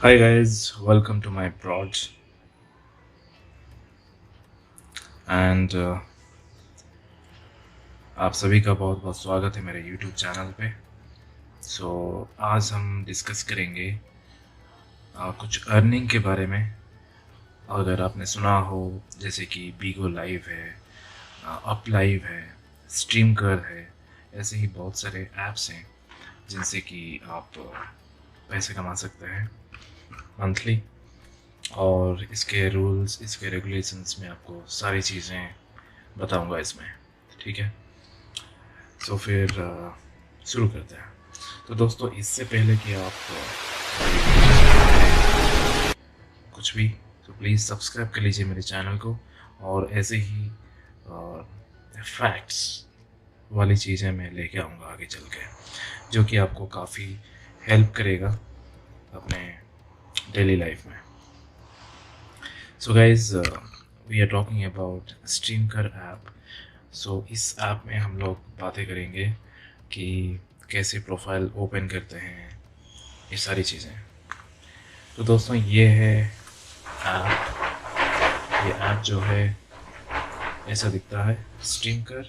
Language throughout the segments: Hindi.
Hi guys, welcome to my prod and आप सभी का बहुत बहुत स्वागत है मेरे YouTube चैनल पे। आज हम डिस्कस करेंगे कुछ अर्निंग के बारे में। अगर आपने सुना हो जैसे कि बीगो लाइव है, अप लाइव है, स्ट्रीम कर है, ऐसे ही बहुत सारे ऐप्स हैं जिनसे कि आप पैसे कमा सकते हैं मंथली। और इसके रूल्स, इसके रेगुलेशंस में आपको सारी चीज़ें बताऊंगा इसमें। ठीक है, फिर शुरू करते हैं। तो दोस्तों, इससे पहले कि आप कुछ भी, तो प्लीज़ सब्सक्राइब कर लीजिए मेरे चैनल को। और ऐसे ही फैक्ट्स वाली चीज़ें मैं लेके आऊँगा आगे चल के, जो कि आपको काफ़ी हेल्प करेगा अपने डेली लाइफ में। So guys, we are talking about stream कर ऐप। इस ऐप में हम लोग बातें करेंगे कि कैसे प्रोफाइल ओपन करते हैं, ये सारी चीज़ें। तो दोस्तों, ये है ऐप। ये ऐप जो है ऐसा दिखता है, स्ट्रीम कर।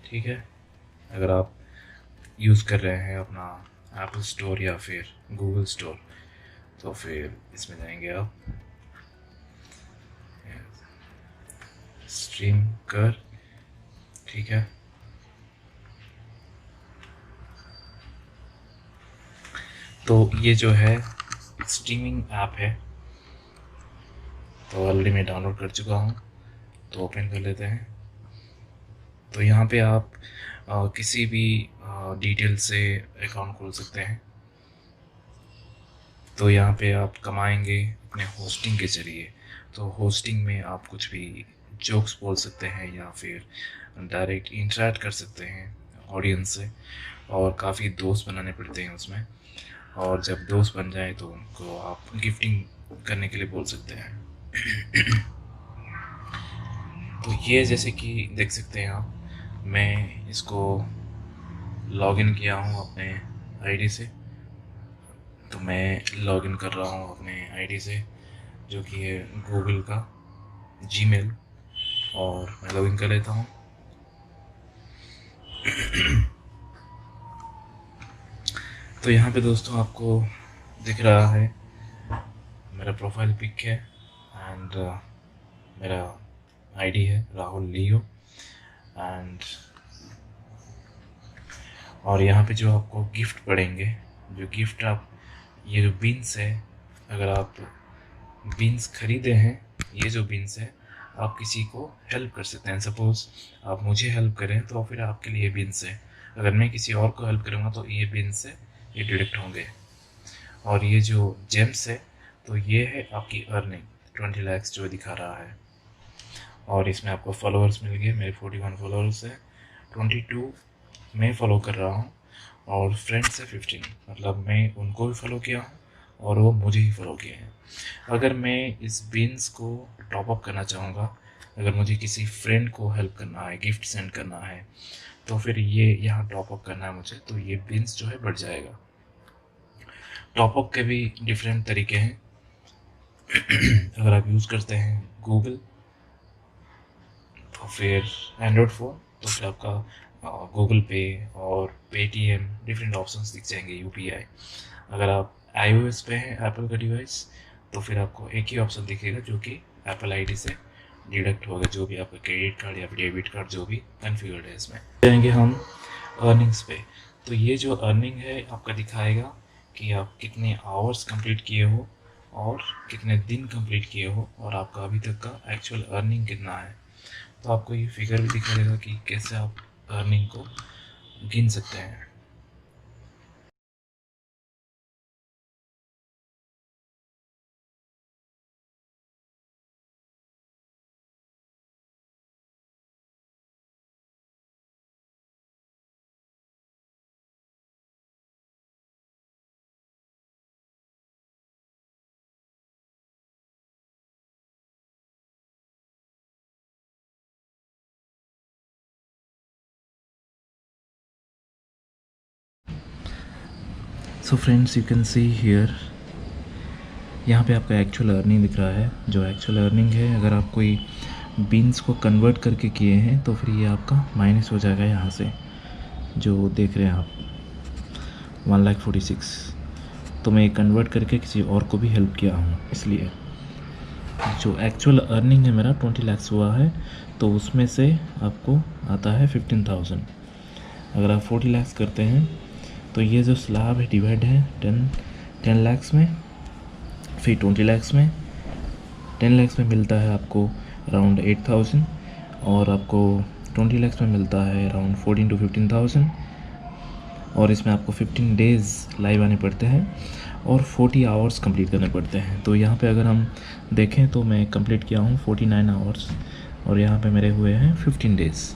ठीक है, अगर आप यूज़ कर रहे हैं अपना एप्पल स्टोर या फिर गूगल स्टोर, तो फिर इसमें जाएंगे आप, स्ट्रीम कर। ठीक है, तो ये जो है स्ट्रीमिंग ऐप है, तो ऑलरेडी मैं डाउनलोड कर चुका हूँ। तो ओपन कर लेते हैं। तो यहाँ पे आप किसी भी डिटेल से अकाउंट खोल सकते हैं। तो यहाँ पे आप कमाएंगे अपने होस्टिंग के ज़रिए। तो होस्टिंग में आप कुछ भी जोक्स बोल सकते हैं या फिर डायरेक्ट इंटरेक्ट कर सकते हैं ऑडियंस से, और काफ़ी दोस्त बनाने पड़ते हैं उसमें। और जब दोस्त बन जाए तो उनको आप गिफ्टिंग करने के लिए बोल सकते हैं। तो ये जैसे कि देख सकते हैं आप, मैं इसको लॉगिन किया हूँ अपने आईडी से। तो मैं लॉगिन कर रहा हूँ अपने आईडी से, जो कि है गूगल का जीमेल। और मैं लॉगिन कर लेता हूँ। तो यहाँ पे दोस्तों आपको दिख रहा है मेरा प्रोफाइल पिक है, एंड मेरा आईडी है राहुल लियो। एंड और यहाँ पे जो आपको गिफ्ट पड़ेंगे, जो गिफ्ट आप, ये जो बीन्स है, अगर आप बीन्स खरीदे हैं, ये जो बीन्स है, आप किसी को हेल्प कर सकते हैं। सपोज़ आप मुझे हेल्प करें तो फिर आपके लिए बीन्स है। अगर मैं किसी और को हेल्प करूँगा तो ये बीन्स से ये डिडक्ट होंगे। और ये जो जेम्स है, तो ये है आपकी अर्निंग 20 लैक्स जो दिखा रहा है। और इसमें आपको फॉलोअर्स मिल गए, मेरे 41 फॉलोअर्स है, 22 मैं फॉलो कर रहा हूँ, और फ्रेंड्स है 15। मतलब मैं उनको भी फॉलो किया हूँ और वो मुझे ही फॉलो किए हैं। अगर मैं इस बीन्स को टॉप अप करना चाहूँगा, अगर मुझे किसी फ्रेंड को हेल्प करना है, गिफ्ट सेंड करना है, तो फिर ये यहाँ टॉप अप करना है मुझे, तो ये बीन्स जो है बढ़ जाएगा। टॉप अप के भी डिफरेंट तरीके हैं। अगर आप यूज़ करते हैं गूगल, तो फिर एंड्रॉयड फ़ोन, तो फिर आपका गूगल पे और पेटीएम डिफरेंट ऑप्शंस दिख जाएंगे, यूपीआई। अगर आप आईओएस पे हैं, एप्पल का डिवाइस, तो फिर आपको एक ही ऑप्शन दिखेगा जो कि एप्पल आईडी से डिडक्ट होगा, जो भी आपका क्रेडिट कार्ड या फिर डेबिट कार्ड जो भी कन्फिगर्ड है इसमें। जाएंगे हम अर्निंग्स पे। तो ये जो अर्निंग है आपका दिखाएगा कि आप कितने आवर्स कंप्लीट किए हो और कितने दिन कंप्लीट किए हो, और आपका अभी तक का एक्चुअल अर्निंग कितना है। तो आपको ये फिगर भी दिखा देगा कि कैसे आप अर्निंग को गिन सकते हैं। So friends, you can see here यहाँ पे आपका एक्चुअल अर्निंग दिख रहा है। जो एक्चुअल अर्निंग है, अगर आप कोई बीन्स को कन्वर्ट करके किए हैं तो फिर ये आपका माइनस हो जाएगा यहाँ से, जो देख रहे हैं आप 1,46,000। तो मैं कन्वर्ट करके किसी और को भी हेल्प किया हूँ, इसलिए जो एक्चुअल अर्निंग है मेरा 20 लाख हुआ है, तो उसमें से आपको आता है 15,000। अगर आप 40 लाख करते हैं तो ये जो स्लैब है डिवाइड है 10 लाख में, फिर 20 लाख में। 10 लाख में मिलता है आपको अराउंड 8,000 और आपको 20 लाख में मिलता है अराउंड 14 to 15,000। और इसमें आपको 15 डेज़ लाइव आने पड़ते हैं और 40 आवर्स कंप्लीट करने पड़ते हैं। तो यहाँ पे अगर हम देखें तो मैं कंप्लीट किया हूँ 49 आवर्स और यहाँ पे मेरे हुए हैं 15 डेज़।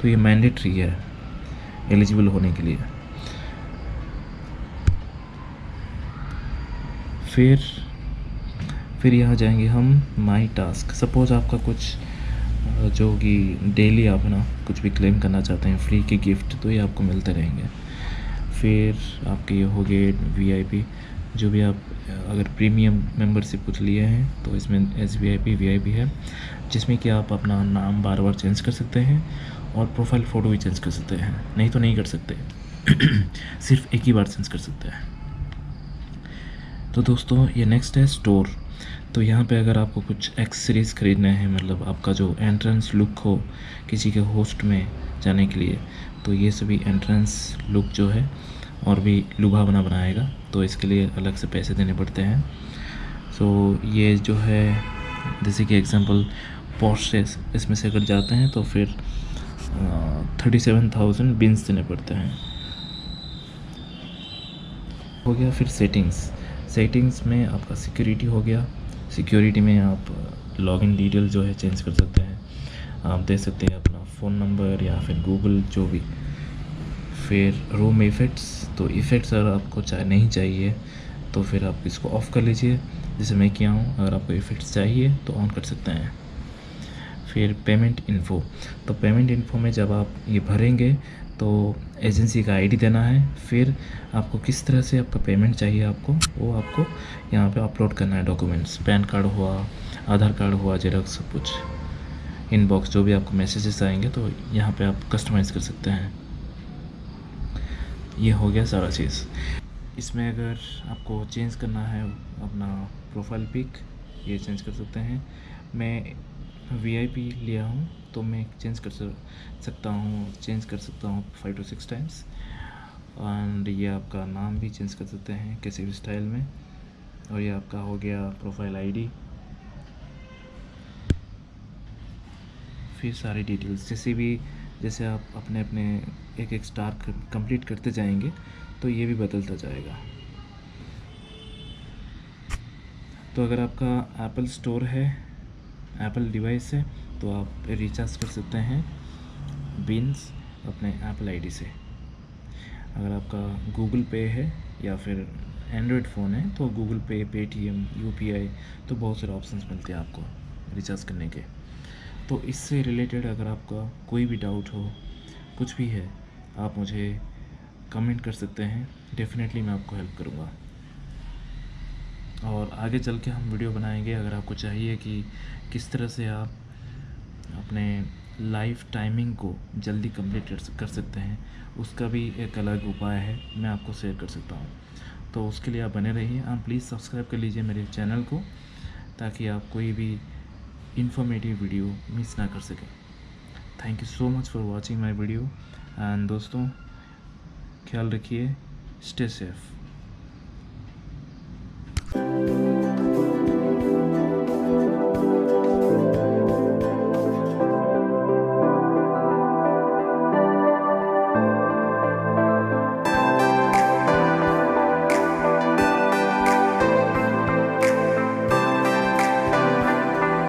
तो ये मैंडेटरी है एलिजिबल होने के लिए। फिर यहाँ जाएंगे हम माई टास्क। सपोज़ आपका कुछ जो कि डेली आप ना कुछ भी क्लेम करना चाहते हैं फ्री के गिफ्ट, तो ये आपको मिलते रहेंगे। फिर आपके ये हो गए VIP, जो भी आप अगर प्रीमियम मेंबरशिप कुछ लिए हैं तो इसमें SVIP VIP है, जिसमें कि आप अपना नाम बार बार चेंज कर सकते हैं और प्रोफाइल फ़ोटो भी चेंज कर सकते हैं। नहीं तो नहीं कर सकते सिर्फ एक ही बार चेंज कर सकते हैं। तो दोस्तों ये नेक्स्ट है स्टोर। तो यहाँ पे अगर आपको कुछ एक्सेसरीज़ ख़रीदना है, मतलब आपका जो एंट्रेंस लुक हो किसी के होस्ट में जाने के लिए, तो ये सभी एंट्रेंस लुक जो है और भी लुभावना बनाएगा, तो इसके लिए अलग से पैसे देने पड़ते हैं। सो ये जो है जैसे कि एग्जांपल पोर्शेस, इसमें से अगर जाते हैं तो फिर 37,000 बिन्स देने पड़ते हैं। हो गया। फिर सेटिंग्स में आपका सिक्योरिटी हो गया। सिक्योरिटी में आप लॉगिन डिटेल जो है चेंज कर सकते हैं, आप दे सकते हैं अपना फ़ोन नंबर या फिर गूगल जो भी। फिर रूम इफ़ेक्ट्स, तो इफ़ेक्ट्स अगर आपको नहीं चाहिए तो फिर आप इसको ऑफ़ कर लीजिए, जैसे मैं किया हूँ। अगर आपको इफ़ेक्ट्स चाहिए तो ऑन कर सकते हैं। फिर पेमेंट इन्फो, तो पेमेंट इन्फो में जब आप ये भरेंगे तो एजेंसी का ID देना है। फिर आपको किस तरह से आपका पेमेंट चाहिए वो आपको यहाँ पे अपलोड करना है डॉक्यूमेंट्स, पैन कार्ड हुआ, आधार कार्ड हुआ, जेरॉक्स, सब कुछ। इनबॉक्स जो भी आपको मैसेजेस आएंगे तो यहाँ पे आप कस्टमाइज़ कर सकते हैं। ये हो गया सारा चीज़। इसमें अगर आपको चेंज करना है अपना प्रोफाइल पिक, ये चेंज कर सकते हैं। मैं VIP लिया हूँ तो मैं चेंज कर सकता हूँ 5 to 6 टाइम्स। एंड ये आपका नाम भी चेंज कर सकते हैं किसी भी स्टाइल में। और ये आपका हो गया प्रोफाइल ID। फिर सारी डिटेल्स जैसे आप अपने एक स्टार कंप्लीट करते जाएंगे तो ये भी बदलता जाएगा। तो अगर आपका एप्पल स्टोर है, एप्पल डिवाइस है, तो आप रिचार्ज कर सकते हैं बिन्स अपने एप्पल ID से। अगर आपका गूगल पे है या फिर एंड्रॉयड फ़ोन है तो गूगल पे, पेटीएम, UPI, तो बहुत सारे ऑप्शंस मिलते हैं आपको रिचार्ज करने के। तो इससे रिलेटेड अगर आपका कोई भी डाउट हो, कुछ भी है, आप मुझे कमेंट कर सकते हैं। डेफिनेटली मैं आपको हेल्प करूँगा और आगे चल के हम वीडियो बनाएंगे। अगर आपको चाहिए कि किस तरह से आप अपने लाइफ टाइमिंग को जल्दी कंप्लीट कर सकते हैं, उसका भी एक अलग उपाय है, मैं आपको शेयर कर सकता हूँ। तो उसके लिए आप बने रहिए। आप प्लीज़ सब्सक्राइब कर लीजिए मेरे चैनल को, ताकि आप कोई भी इंफॉर्मेटिव वीडियो मिस ना कर सकें। Thank you so much for watching my video. And दोस्तों ख्याल रखिए, स्टे सेफ।